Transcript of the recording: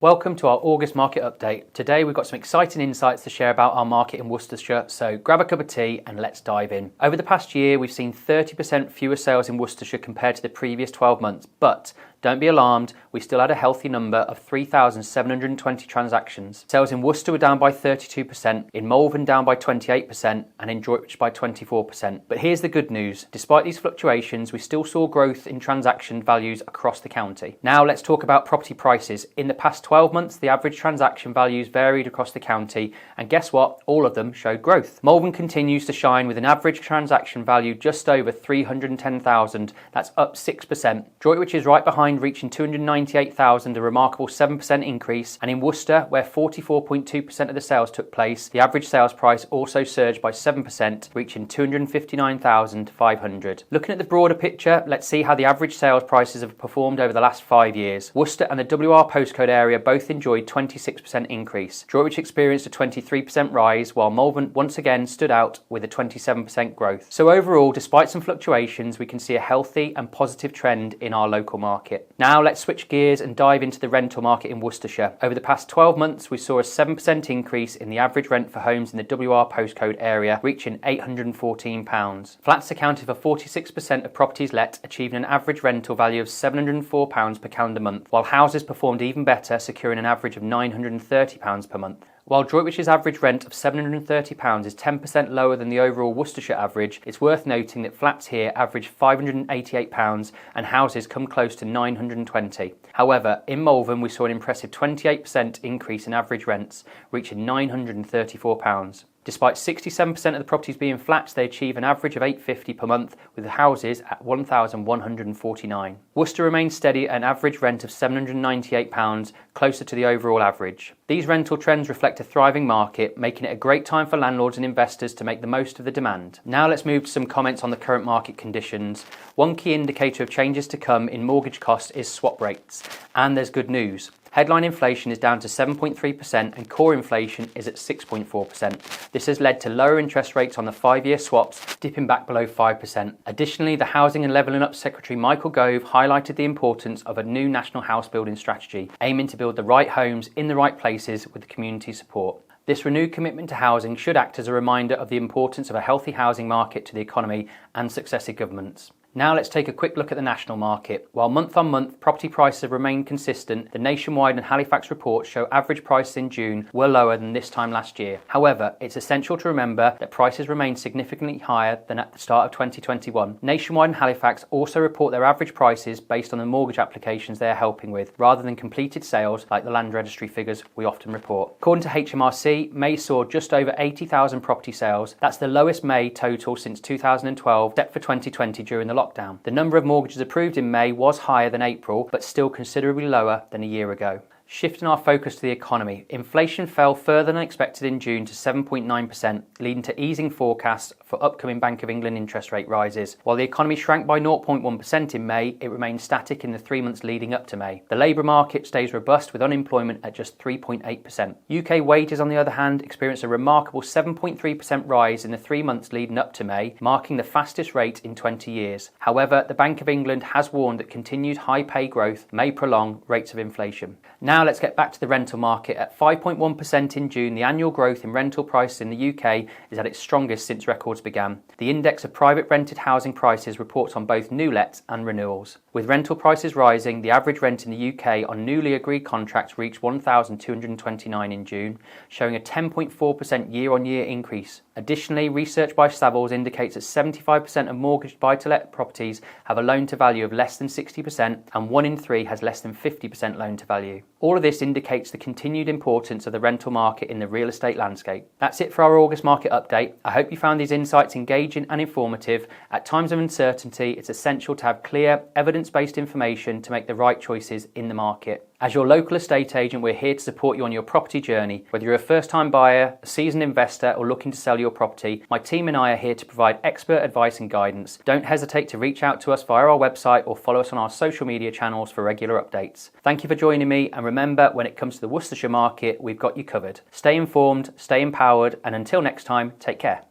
Welcome to our August market update. Today we've got some exciting insights to share about our market in Worcestershire, so grab a cup of tea and let's dive in. Over the past year we've seen 30% fewer sales in Worcestershire compared to the previous 12 months, but don't be alarmed, we still had a healthy number of 3,720 transactions. Sales in Worcester were down by 32%, in Malvern down by 28%, and in Droitwich by 24%. But here's the good news, despite these fluctuations, we still saw growth in transaction values across the county. Now let's talk about property prices. In the past 12 months, the average transaction values varied across the county, and guess what? All of them showed growth. Malvern continues to shine with an average transaction value just over 310,000, that's up 6%. Droitwich is right behind, reaching 298,000, a remarkable 7% increase, and in Worcester, where 44.2% of the sales took place, the average sales price also surged by 7%, reaching 259,500. Looking at the broader picture, let's see how the average sales prices have performed over the last 5 years. Worcester and the WR postcode area both enjoyed 26% increase. Droitwich experienced a 23% rise, while Malvern once again stood out with a 27% growth. So overall, despite some fluctuations, we can see a healthy and positive trend in our local market. Now let's switch gears and dive into the rental market in Worcestershire. Over the past 12 months, we saw a 7% increase in the average rent for homes in the WR postcode area, reaching £814. Flats accounted for 46% of properties let, achieving an average rental value of £704 per calendar month, while houses performed even better, securing an average of £930 per month. While Droitwich's average rent of £730 is 10% lower than the overall Worcestershire average, it's worth noting that flats here average £588 and houses come close to £920. However, in Malvern we saw an impressive 28% increase in average rents, reaching £934. Despite 67% of the properties being flats, they achieve an average of £850 per month, with the houses at £1,149. Worcester remains steady at an average rent of £798, closer to the overall average. These rental trends reflect a thriving market, making it a great time for landlords and investors to make the most of the demand. Now let's move to some comments on the current market conditions. One key indicator of changes to come in mortgage costs is swap rates. And there's good news. Headline inflation is down to 7.3% and core inflation is at 6.4%. This has led to lower interest rates on the 5-year swaps, dipping back below 5%. Additionally, the Housing and Levelling Up Secretary Nicol Co highlighted the importance of a new national house building strategy, aiming to build the right homes in the right places with the community support. This renewed commitment to housing should act as a reminder of the importance of a healthy housing market to the economy and successive governments. Now let's take a quick look at the national market. While month on month property prices have remained consistent, the Nationwide and Halifax reports show average prices in June were lower than this time last year. However, it's essential to remember that prices remain significantly higher than at the start of 2021. Nationwide and Halifax also report their average prices based on the mortgage applications they are helping with, rather than completed sales like the land registry figures we often report. According to HMRC, May saw just over 80,000 property sales. That's the lowest May total since 2012, except for 2020 during the lockdown. The number of mortgages approved in May was higher than April, but still considerably lower than a year ago. Shifting our focus to the economy, inflation fell further than expected in June to 7.9%, leading to easing forecasts for upcoming Bank of England interest rate rises. While the economy shrank by 0.1% in May, it remained static in the 3 months leading up to May. The labour market stays robust with unemployment at just 3.8%. UK wages, on the other hand, experienced a remarkable 7.3% rise in the 3 months leading up to May, marking the fastest rate in 20 years. However, the Bank of England has warned that continued high pay growth may prolong rates of inflation. Now let's get back to the rental market. At 5.1% in June, the annual growth in rental prices in the UK is at its strongest since records began. The index of private rented housing prices reports on both new lets and renewals. With rental prices rising, the average rent in the UK on newly agreed contracts reached £1,229 in June, showing a 10.4% year-on-year increase. Additionally, research by Savills indicates that 75% of mortgaged buy-to-let properties have a loan-to-value of less than 60% and 1 in 3 has less than 50% loan-to-value. All of this indicates the continued importance of the rental market in the real estate landscape. That's it for our August market update. I hope you found these insights engaging and informative. At times of uncertainty, it's essential to have clear, evidence-based information to make the right choices in the market. As your local estate agent, we're here to support you on your property journey. Whether you're a first-time buyer, a seasoned investor, or looking to sell your property, my team and I are here to provide expert advice and guidance. Don't hesitate to reach out to us via our website or follow us on our social media channels for regular updates. Thank you for joining me, and remember, when it comes to the Worcestershire market, we've got you covered. Stay informed, stay empowered, and until next time, take care.